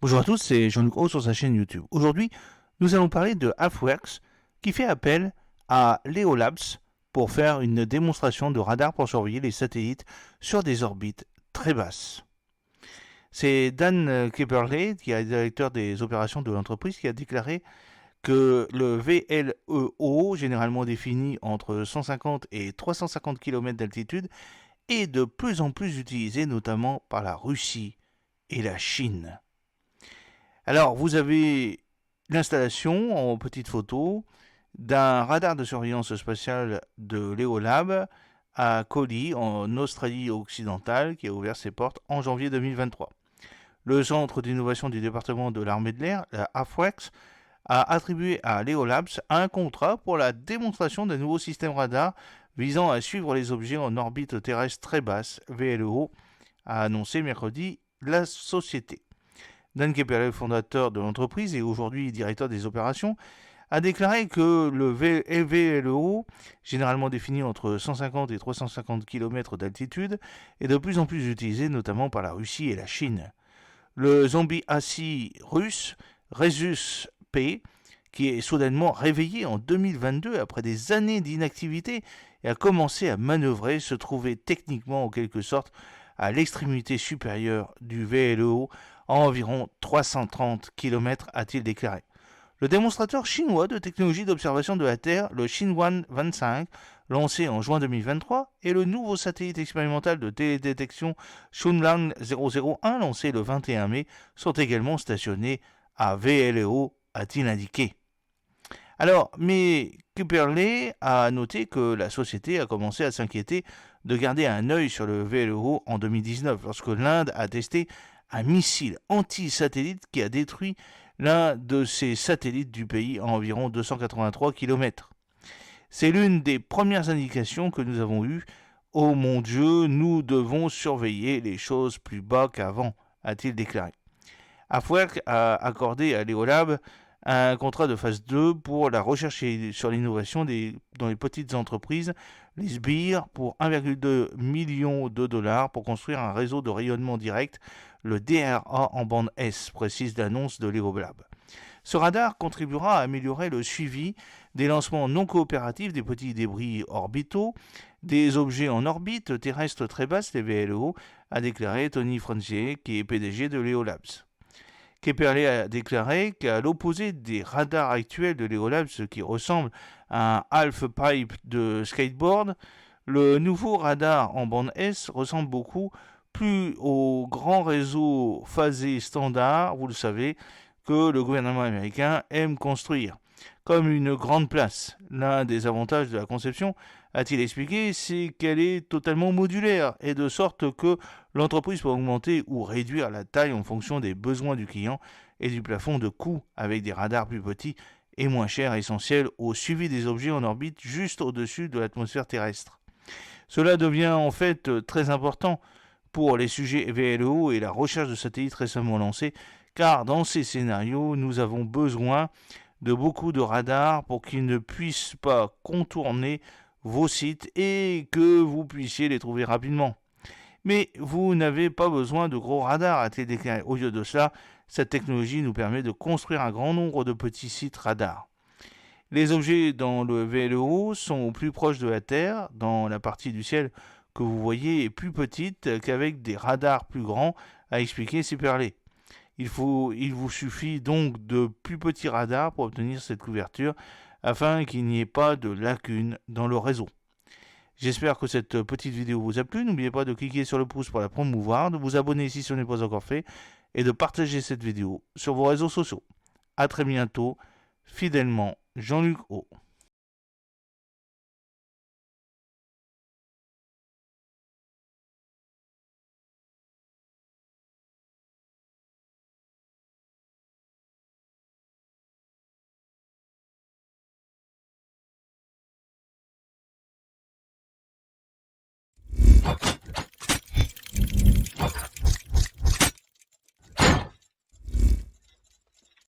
Bonjour à tous, c'est Jean-Luc Haut sur sa chaîne YouTube. Aujourd'hui, nous allons parler de Halfworks qui fait appel à Leo Labs pour faire une démonstration de radar pour surveiller les satellites sur des orbites très basses. C'est Dan Kepperley, qui est directeur des opérations de l'entreprise, qui a déclaré que le VLEO, généralement défini entre 150 et 350 km d'altitude, est de plus en plus utilisé notamment par la Russie et la Chine. Alors, vous avez l'installation en petite photo d'un radar de surveillance spatiale de Leolab à Collie, en Australie occidentale, qui a ouvert ses portes en janvier 2023. Le centre d'innovation du département de l'armée de l'air, la AFWEX, a attribué à Leolabs un contrat pour la démonstration d'un nouveau système radar visant à suivre les objets en orbite terrestre très basse, VLEO, a annoncé mercredi la société. Dan Kepperley, fondateur de l'entreprise et aujourd'hui directeur des opérations, a déclaré que le VLEO, généralement défini entre 150 et 350 km d'altitude, est de plus en plus utilisé notamment par la Russie et la Chine. Le zombie assis russe, Rhesus P, qui est soudainement réveillé en 2022 après des années d'inactivité et a commencé à manœuvrer, se trouvait techniquement en quelque sorte à l'extrémité supérieure du VLEO à environ 330 km, a-t-il déclaré. Le démonstrateur chinois de technologie d'observation de la Terre, le Xinhuan 25, lancé en juin 2023, et le nouveau satellite expérimental de télédétection Xunlan 001, lancé le 21 mai, sont également stationnés à VLEO, a-t-il indiqué. Alors, mais Kepperley a noté que la société a commencé à s'inquiéter de garder un œil sur le VLEO en 2019, lorsque l'Inde a testé un missile anti-satellite qui a détruit l'un de ses satellites du pays à environ 283 km. C'est l'une des premières indications que nous avons eues. Oh mon Dieu, nous devons surveiller les choses plus bas qu'avant, a-t-il déclaré. Halfworks a accordé à Leolab un contrat de phase 2 pour la recherche sur l'innovation dans les petites entreprises, les SBIR, pour 1,2 million de dollars pour construire un réseau de rayonnement direct, le DRA en bande S, précise l'annonce de Leolab. Ce radar contribuera à améliorer le suivi des lancements non coopératifs des petits débris orbitaux, des objets en orbite terrestre très basse, les VLEO, a déclaré Tony Frangier, qui est PDG de Leolabs. Kepperley a déclaré qu'à l'opposé des radars actuels de Leolabs, ce qui ressemble à un half-pipe de skateboard, le nouveau radar en bande S ressemble beaucoup plus au grand réseau phasé standard, vous le savez, que le gouvernement américain aime construire, comme une grande place. L'un des avantages de la conception, a-t-il expliqué, c'est qu'elle est totalement modulaire, et de sorte que l'entreprise peut augmenter ou réduire la taille en fonction des besoins du client et du plafond de coût, avec des radars plus petits et moins chers, essentiels au suivi des objets en orbite juste au-dessus de l'atmosphère terrestre. Cela devient en fait très important pour les sujets VLEO et la recherche de satellites récemment lancés, car dans ces scénarios, nous avons besoin de beaucoup de radars pour qu'ils ne puissent pas contourner vos sites et que vous puissiez les trouver rapidement. Mais vous n'avez pas besoin de gros radars, a-t-il déclaré. Au lieu de cela, cette technologie nous permet de construire un grand nombre de petits sites radars. Les objets dans le VLEO sont plus proches de la Terre, dans la partie du ciel que vous voyez est plus petite qu'avec des radars plus grands, a expliqué Kepperley. Il vous suffit donc de plus petits radars pour obtenir cette couverture afin qu'il n'y ait pas de lacunes dans le réseau. J'espère que cette petite vidéo vous a plu. N'oubliez pas de cliquer sur le pouce pour la promouvoir, de vous abonner si ce n'est pas encore fait et de partager cette vidéo sur vos réseaux sociaux. A très bientôt, fidèlement, Jean-Luc Haut.